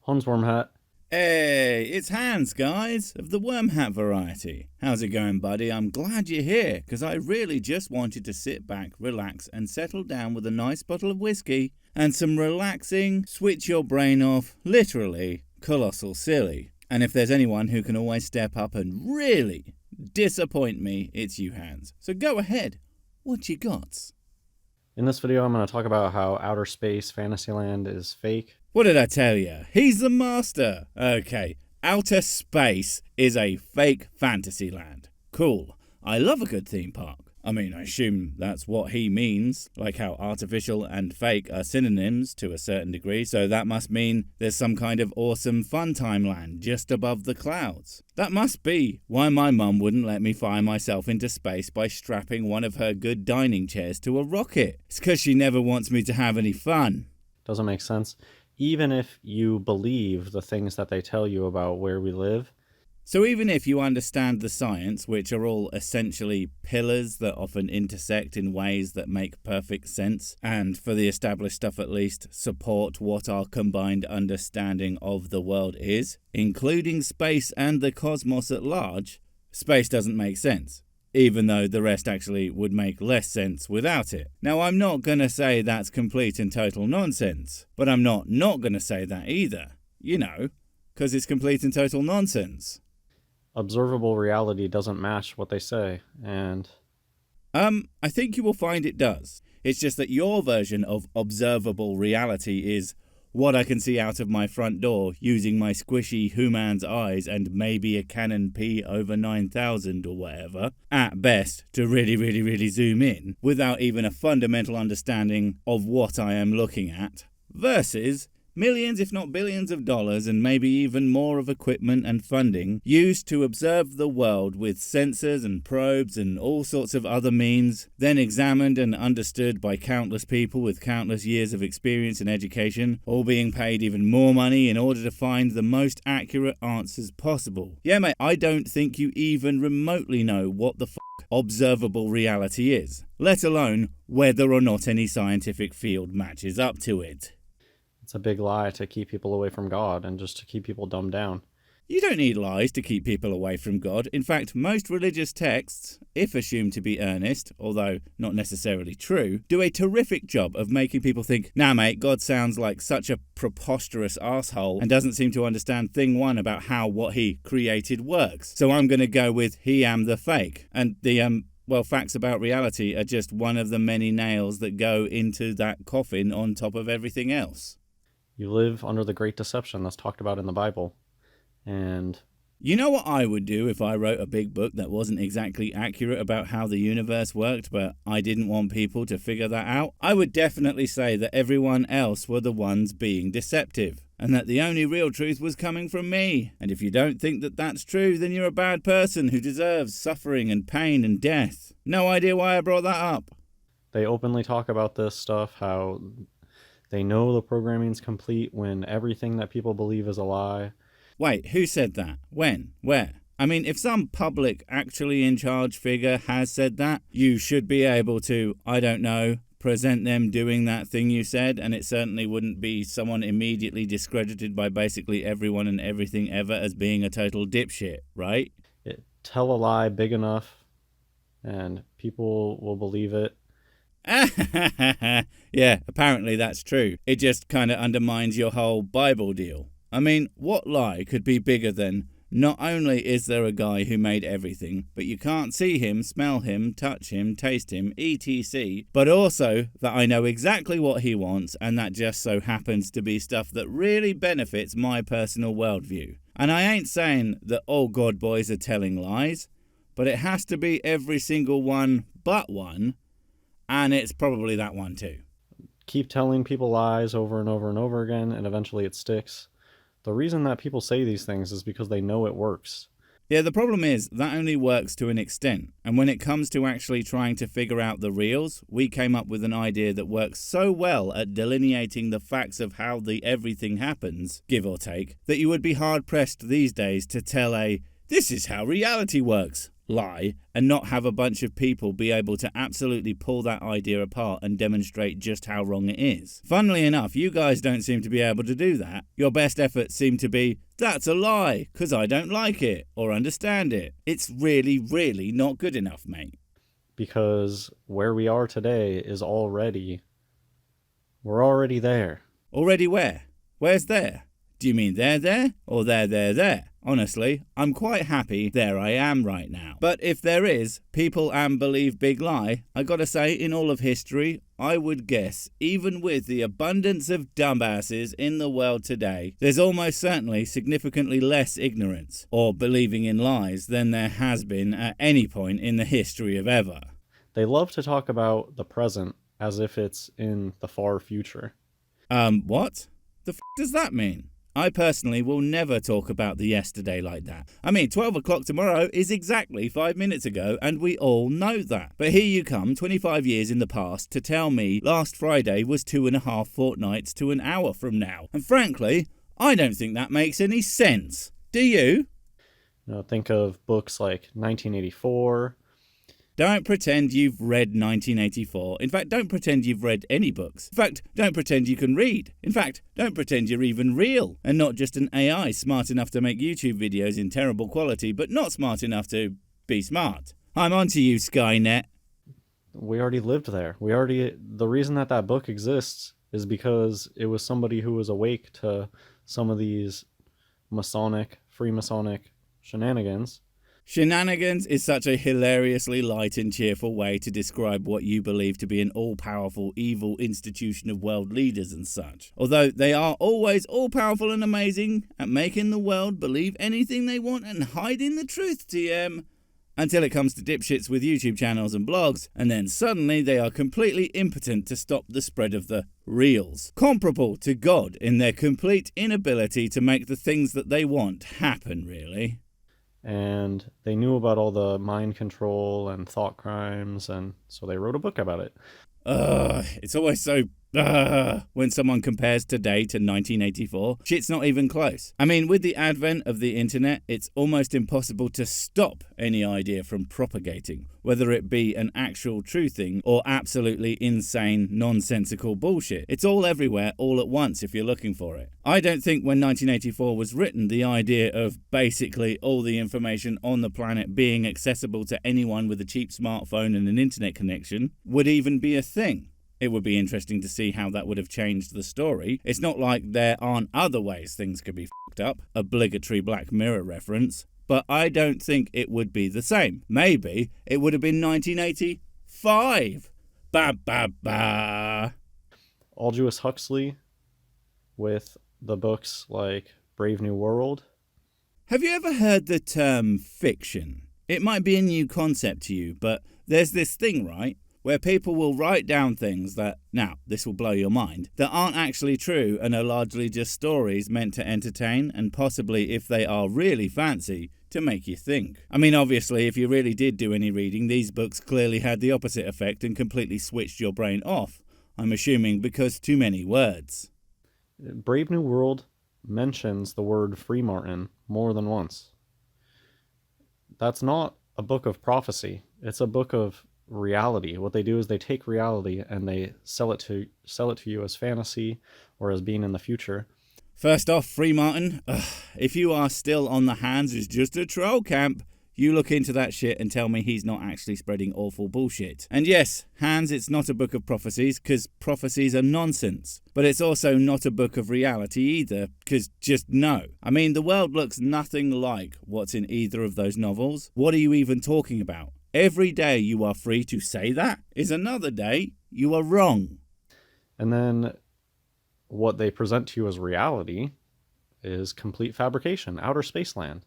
Hans Wormhat. Hey, it's Hans, guys, of the Wormhat variety. How's it going, buddy? I'm glad you're here, because I really just wanted to sit back, relax, and settle down with a nice bottle of whiskey and some relaxing, switch your brain off, literally, colossal silly. And if there's anyone who can always step up and really disappoint me, it's you, Hans. So go ahead. What you got? In this video, I'm going to talk about how outer space Fantasyland is fake. What did I tell you? He's the master. Okay, outer space is a fake fantasy land. Cool. I love a good theme park. I mean, I assume that's what he means, like how artificial and fake are synonyms to a certain degree, so that must mean there's some kind of awesome fun time land just above the clouds. That must be why my mum wouldn't let me fire myself into space by strapping one of her good dining chairs to a rocket. It's because she never wants me to have any fun. Doesn't make sense. Even if you believe the things that they tell you about where we live. So even if you understand the science, which are all essentially pillars that often intersect in ways that make perfect sense, and for the established stuff at least, support what our combined understanding of the world is, including space and the cosmos at large, space doesn't make sense. Even though the rest actually would make less sense without it. Now, I'm not going to say that's complete and total nonsense, but I'm not going to say that either, you know, because it's complete and total nonsense. Observable reality doesn't match what they say, and... I think you will find it does. It's just that your version of observable reality is what I can see out of my front door using my squishy human's eyes and maybe a Canon P over 9000 or whatever, at best, to really zoom in, without even a fundamental understanding of what I am looking at, versus millions if not billions of dollars and maybe even more of equipment and funding used to observe the world with sensors and probes and all sorts of other means, then examined and understood by countless people with countless years of experience and education, all being paid even more money in order to find the most accurate answers possible. Yeah, mate, I don't think you even remotely know what the observable reality is, let alone whether or not any scientific field matches up to it. It's a big lie to keep people away from God and just to keep people dumbed down. You don't need lies to keep people away from God. In fact, most religious texts, if assumed to be earnest, although not necessarily true, do a terrific job of making people think, nah mate, God sounds like such a preposterous asshole and doesn't seem to understand thing one about how what he created works. So I'm going to go with he am the fake. And the, well, facts about reality are just one of the many nails that go into that coffin on top of everything else. You live under the great deception that's talked about in the Bible. And you know what I would do if I wrote a big book that wasn't exactly accurate about how the universe worked, but I didn't want people to figure that out? I would definitely say that everyone else were the ones being deceptive, and that the only real truth was coming from me. And if you don't think that that's true, then you're a bad person who deserves suffering and pain and death. No idea why I brought that up. They openly talk about this stuff, how they know the programming's complete when everything that people believe is a lie. Wait, who said that? When? Where? I mean, if some public, actually in charge figure has said that, you should be able to, I don't know, present them doing that thing you said, and it certainly wouldn't be someone immediately discredited by basically everyone and everything ever as being a total dipshit, right? Tell a lie big enough, and people will believe it. Yeah, apparently that's true. It just kind of undermines your whole Bible deal. I mean, what lie could be bigger than, not only is there a guy who made everything, but you can't see him, smell him, touch him, taste him, etc., but also that I know exactly what he wants, and that just so happens to be stuff that really benefits my personal worldview. And I ain't saying that all God boys are telling lies, but it has to be every single one but one, and it's probably that one too. Keep telling people lies over and over and over again, and eventually it sticks. The reason that people say these things is because they know it works. Yeah, the problem is that only works to an extent, and when it comes to actually trying to figure out the reals, we came up with an idea that works so well at delineating the facts of how the everything happens, give or take, that you would be hard-pressed these days to tell a, this is how reality works, lie and not have a bunch of people be able to absolutely pull that idea apart and demonstrate just how wrong it is. Funnily enough, you guys don't seem to be able to do that. Your best efforts seem to be, that's a lie, 'cause I don't like it or understand it. It's really, really not good enough, mate. Because where we are today is we're already there. Already where? Where's there? Do you mean there, or there? Honestly, I'm quite happy there I am right now. But if there is people and believe big lie, I gotta say, in all of history, I would guess, even with the abundance of dumbasses in the world today, there's almost certainly significantly less ignorance or believing in lies than there has been at any point in the history of ever. They love to talk about the present as if it's in the far future. What? The f*** does that mean? I personally will never talk about the yesterday like that. I mean, 12 o'clock tomorrow is exactly 5 minutes ago, and we all know that. But here you come, 25 years in the past, to tell me last Friday was 2.5 fortnights to an hour from now. And frankly, I don't think that makes any sense. Do you? Think of books like 1984. Don't pretend you've read 1984. In fact, don't pretend you've read any books. In fact, don't pretend you can read. In fact, don't pretend you're even real and not just an AI smart enough to make YouTube videos in terrible quality, but not smart enough to be smart. I'm onto you, Skynet. We already lived there. The reason that book exists is because it was somebody who was awake to some of these Freemasonic shenanigans. Shenanigans is such a hilariously light and cheerful way to describe what you believe to be an all-powerful, evil institution of world leaders and such. Although they are always all-powerful and amazing at making the world believe anything they want and hiding the truth, TM. Until it comes to dipshits with YouTube channels and blogs, and then suddenly they are completely impotent to stop the spread of the reals. Comparable to God in their complete inability to make the things that they want happen, really. And they knew about all the mind control and thought crimes, and so they wrote a book about it. It's always so when someone compares today to 1984. Shit's not even close. I mean, with the advent of the internet, it's almost impossible to stop any idea from propagating, whether it be an actual true thing or absolutely insane, nonsensical bullshit. It's all everywhere, all at once, if you're looking for it. I don't think when 1984 was written, the idea of basically all the information on the planet being accessible to anyone with a cheap smartphone and an internet connection would even be a thing. It would be interesting to see how that would have changed the story. It's not like there aren't other ways things could be fucked up. Obligatory Black Mirror reference. But I don't think it would be the same. Maybe it would have been 1985. Ba ba ba. Aldous Huxley with the books like Brave New World. Have you ever heard the term fiction? It might be a new concept to you, but there's this thing, right? Where people will write down things that, now, this will blow your mind, that aren't actually true and are largely just stories meant to entertain and possibly, if they are really fancy, to make you think. I mean, obviously, if you really did do any reading, these books clearly had the opposite effect and completely switched your brain off. I'm assuming because too many words. Brave New World mentions the word Freemartin more than once. That's not a book of prophecy. It's a book of reality. What they do is they take reality and they sell it to you as fantasy or as being in the future. First off, Freemartin, if you are still on the hands as just a troll camp, you look into that shit and tell me he's not actually spreading awful bullshit. And yes, Hans, it's not a book of prophecies, because prophecies are nonsense. But it's also not a book of reality either, because just no. I mean, the world looks nothing like what's in either of those novels. What are you even talking about? Every day you are free to say that is another day you are wrong. And then what they present to you as reality is complete fabrication, outer space land.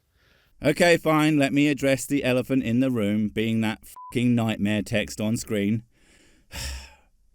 Okay, fine, let me address the elephant in the room, being that fucking nightmare text on screen.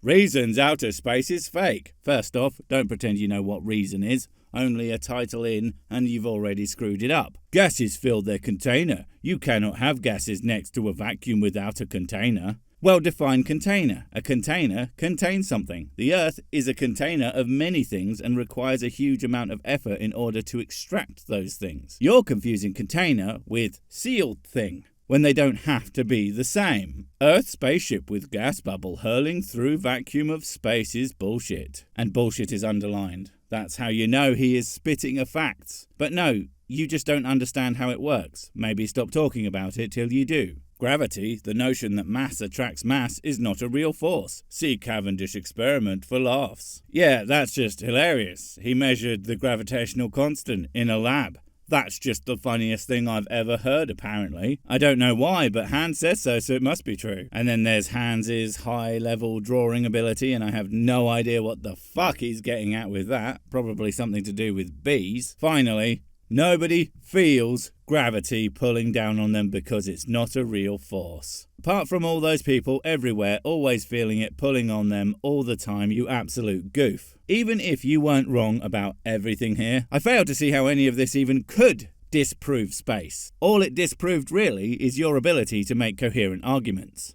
Reason's outer space is fake. First off, don't pretend you know what reason is. Only a title in, and you've already screwed it up. Gases fill their container. You cannot have gases next to a vacuum without a container. Well-defined container. A container contains something. The Earth is a container of many things and requires a huge amount of effort in order to extract those things. You're confusing container with sealed thing. when they don't have to be the same. Earth spaceship with gas bubble hurling through vacuum of space is bullshit. And bullshit is underlined. That's how you know he is spitting a facts. But no, you just don't understand how it works. Maybe stop talking about it till you do. Gravity, the notion that mass attracts mass, is not a real force. See Cavendish experiment for laughs. Yeah, that's just hilarious. He measured the gravitational constant in a lab. That's just the funniest thing I've ever heard, apparently. I don't know why, but Hans says so it must be true. And then there's Hans's high-level drawing ability, and I have no idea what the fuck he's getting at with that. Probably something to do with bees. Finally, nobody feels gravity pulling down on them because it's not a real force. Apart from all those people everywhere always feeling it pulling on them all the time, you absolute goof. Even if you weren't wrong about everything here, I fail to see how any of this even could disprove space. All it disproved really is your ability to make coherent arguments.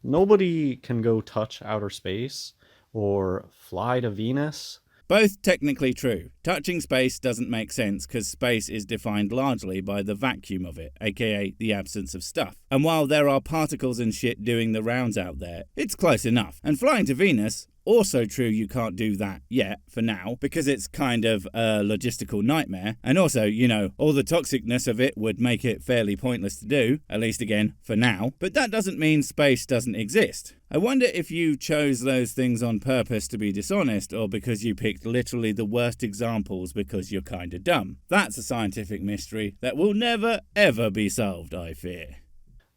Nobody can go touch outer space or fly to Venus. Both technically true. Touching space doesn't make sense because space is defined largely by the vacuum of it, aka the absence of stuff. And while there are particles and shit doing the rounds out there, it's close enough. And flying to Venus, also true you can't do that yet, for now, because it's kind of a logistical nightmare. And also, you know, all the toxicness of it would make it fairly pointless to do, at least again, for now. But that doesn't mean space doesn't exist. I wonder if you chose those things on purpose to be dishonest, or because you picked literally the worst examples because you're kinda dumb. That's a scientific mystery that will never, ever be solved, I fear.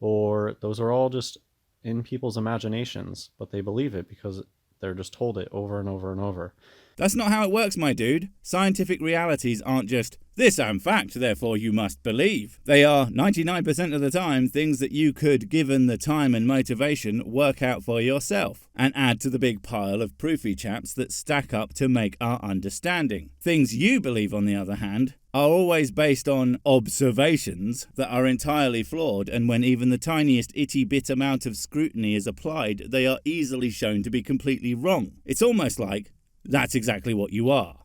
Or those are all just in people's imaginations, but they believe it because they're just told it over and over and over. That's not how it works, my dude. Scientific realities aren't just, this am fact, therefore you must believe. They are, 99% of the time, things that you could, given the time and motivation, work out for yourself, and add to the big pile of proofy chaps that stack up to make our understanding. Things you believe, on the other hand, are always based on observations that are entirely flawed, and when even the tiniest itty-bit amount of scrutiny is applied, they are easily shown to be completely wrong. It's almost like, that's exactly what you are.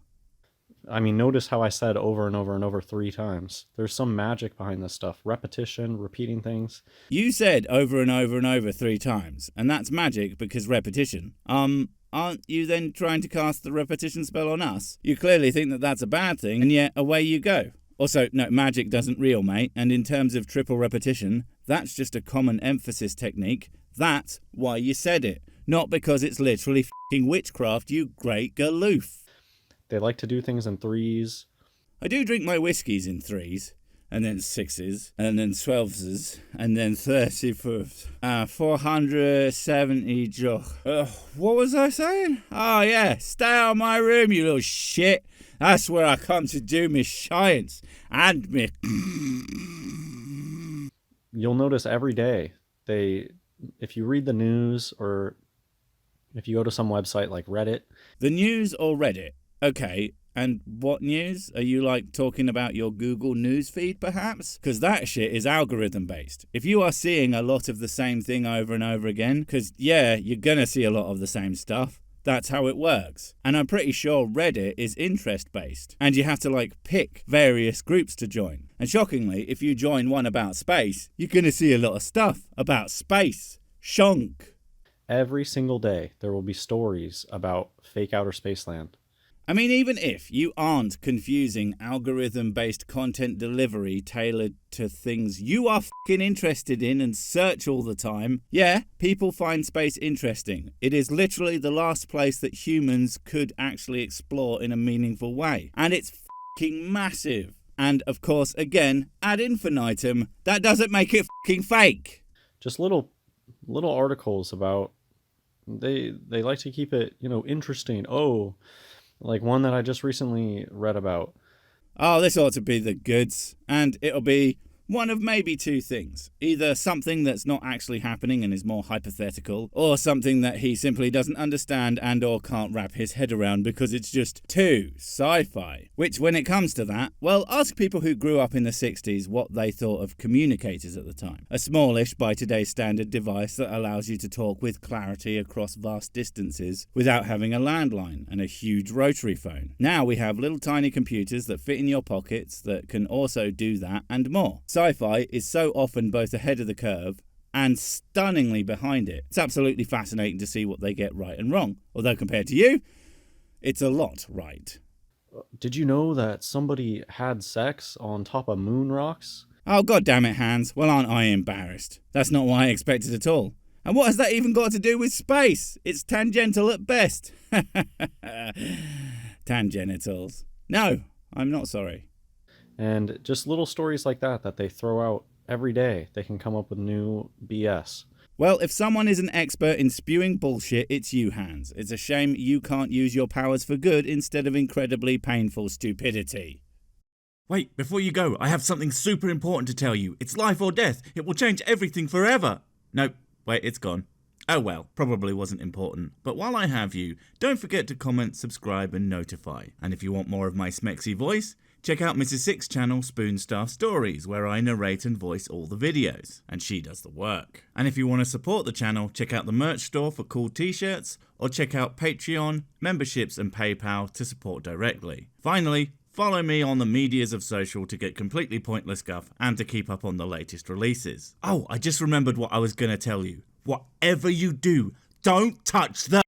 I mean, notice how I said over and over and over 3 times. There's some magic behind this stuff. Repetition, repeating things. You said over and over and over 3 times, and that's magic because repetition. Aren't you then trying to cast the repetition spell on us? You clearly think that that's a bad thing, and yet away you go. Also, no, magic doesn't reel, mate, and in terms of triple repetition, that's just a common emphasis technique. That's why you said it. Not because it's literally f***ing witchcraft, you great galoof. They like to do things in 3s. I do drink my whiskies in 3s, and then 6s, and then 12s, and then 34s. 470 joch. What was I saying? Oh yeah, stay out of my room, you little shit. That's where I come to do me science, and me... You'll notice every day, if you read the news or if you go to some website like Reddit. The news or Reddit? Okay, and what news? Are you like talking about your Google News feed perhaps? Because that shit is algorithm based. If you are seeing a lot of the same thing over and over again, because yeah, you're gonna see a lot of the same stuff. That's how it works. And I'm pretty sure Reddit is interest based. And you have to like pick various groups to join. And shockingly, if you join one about space, you're gonna see a lot of stuff about space. Shonk. Every single day, there will be stories about fake outer space land. I mean, even if you aren't confusing algorithm-based content delivery tailored to things you are f***ing interested in and search all the time, yeah, people find space interesting. It is literally the last place that humans could actually explore in a meaningful way. And it's f***ing massive. And, of course, again, ad infinitum, that doesn't make it f***ing fake. Just little articles about... They like to keep it, interesting. Oh... Like one that I just recently read about. Oh, this ought to be the goods. And it'll be one of maybe 2 things. Either something that's not actually happening and is more hypothetical, or something that he simply doesn't understand and or can't wrap his head around because it's just too sci-fi. Which, when it comes to that, well, ask people who grew up in the 60s what they thought of communicators at the time. A smallish, by today's standard, device that allows you to talk with clarity across vast distances without having a landline and a huge rotary phone. Now we have little tiny computers that fit in your pockets that can also do that and more. sci-fi is so often both ahead of the curve and stunningly behind it. It's absolutely fascinating to see what they get right and wrong. Although compared to you, it's a lot right. Did you know that somebody had sex on top of moon rocks? Oh, god damn it, Hans. Well, aren't I embarrassed? That's not what I expected at all. And what has that even got to do with space? It's tangential at best. Tangenitals. No, I'm not sorry. And just little stories like that they throw out every day. They can come up with new BS. Well, if someone is an expert in spewing bullshit, it's you, Hans. It's a shame you can't use your powers for good instead of incredibly painful stupidity. Wait, before you go, I have something super important to tell you. It's life or death. It will change everything forever. Nope, wait, it's gone. Oh well, probably wasn't important. But while I have you, don't forget to comment, subscribe and notify. And if you want more of my smexy voice, check out Mrs. Six's channel Spoonstaff Stories, where I narrate and voice all the videos, and she does the work. And if you want to support the channel, check out the merch store for cool t-shirts, or check out Patreon, memberships and PayPal to support directly. Finally, follow me on the medias of social to get completely pointless guff and to keep up on the latest releases. Oh, I just remembered what I was going to tell you. Whatever you do, don't touch the...